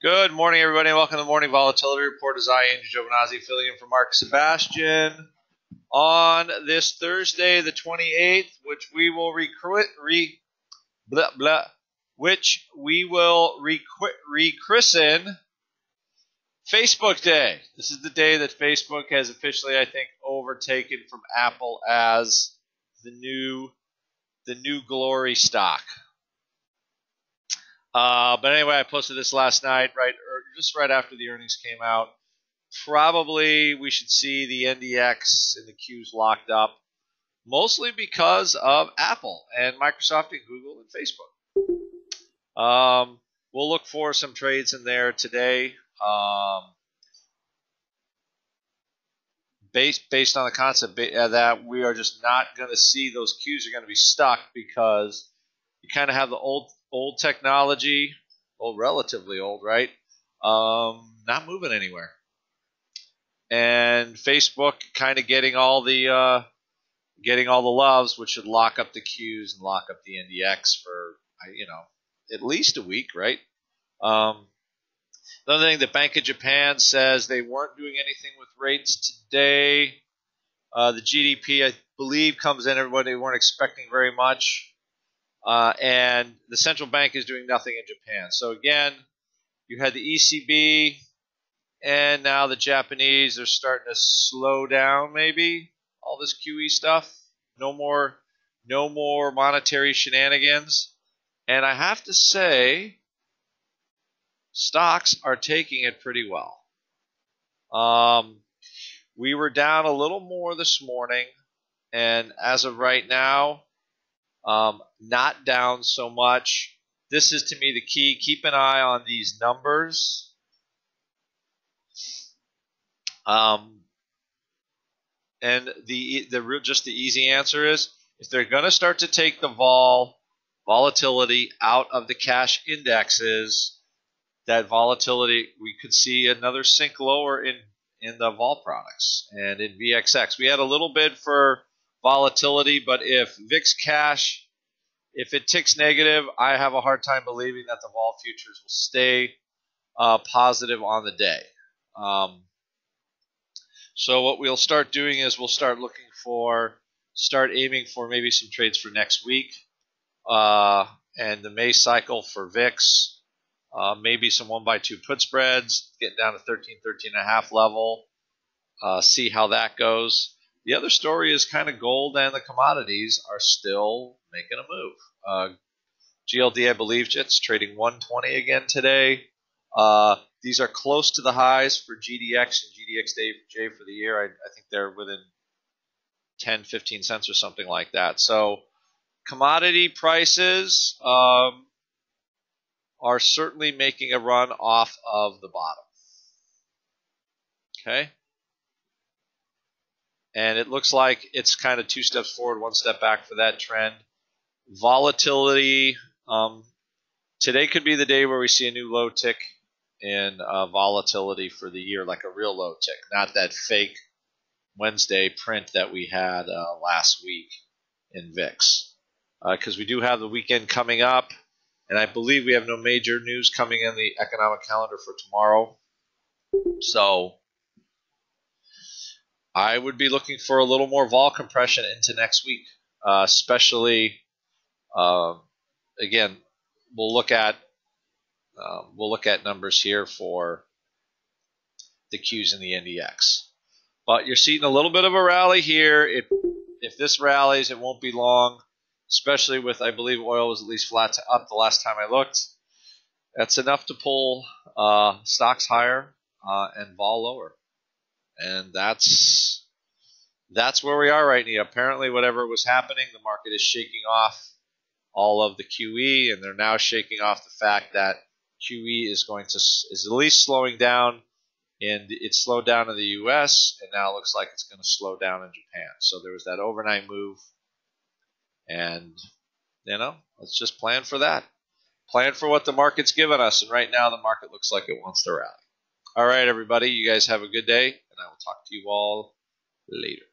Good morning, everybody, and welcome to the Morning Volatility Report. As I, Andrew Giovinazzi, filling in for Mark Sebastian on this Thursday, the 28th, which we will rechristen Facebook Day. This is the day that Facebook has officially, I think, overtaken from Apple as the new glory stock. But anyway, I posted this last night, just right after the earnings came out. Probably we should see the NDX and the Qs locked up, mostly because of Apple and Microsoft and Google and Facebook. We'll look for some trades in there today. Based on the concept that we are just not going to see those Qs are going to be stuck because you kind of have the old technology, relatively old, right? Not moving anywhere. And Facebook kind of getting all the loves, which should lock up the Qs and lock up the NDX for at least a week, right? Another thing, the Bank of Japan says they weren't doing anything with rates today. The GDP, I believe, comes in. Everybody weren't expecting very much. And the central bank is doing nothing in Japan. So again, you had the ECB, and now the Japanese are starting to slow down. Maybe all this QE stuff. No more monetary shenanigans. And I have to say, stocks are taking it pretty well. We were down a little more this morning, and as of right now, not down so much. This is, to me, the key. Keep an eye on these numbers. And just the easy answer is, if they're going to start to take the volatility out of the cash indexes, that volatility, we could see another sink lower in the vol products and in VXX. We had a little bit for volatility, but if VIX cash, if it ticks negative, I have a hard time believing that the vol futures will stay positive on the day. So what we'll start doing is we'll start aiming for maybe some trades for next week, and the May cycle for VIX. Maybe some 1x2 put spreads, getting down to 13.5 level. See how that goes. The other story is kind of gold and the commodities are still making a move. GLD, I believe, it's trading 120 again today. These are close to the highs for GDX and GDXJ for the year. I think they're within 10, 15 cents or something like that. So commodity prices are certainly making a run off of the bottom. Okay? And it looks like it's kind of two steps forward, one step back for that trend. Volatility, today could be the day where we see a new low tick in volatility for the year, like a real low tick, not that fake Wednesday print that we had last week in VIX. Because we do have the weekend coming up, and I believe we have no major news coming in the economic calendar for tomorrow. So I would be looking for a little more vol compression into next week, especially. Again, we'll look at numbers here for the Qs and the NDX. But you're seeing a little bit of a rally here. If this rallies, it won't be long, especially with, I believe, oil was at least flat to up the last time I looked. That's enough to pull stocks higher and vol lower. And that's where we are right now. Apparently, whatever was happening, the market is shaking off all of the QE, and they're now shaking off the fact that QE is at least slowing down, and it slowed down in the U.S., and now it looks like it's going to slow down in Japan. So there was that overnight move, and let's just plan for that. Plan for what the market's given us, and right now the market looks like it wants to rally. All right, everybody, you guys have a good day, and I will talk to you all later.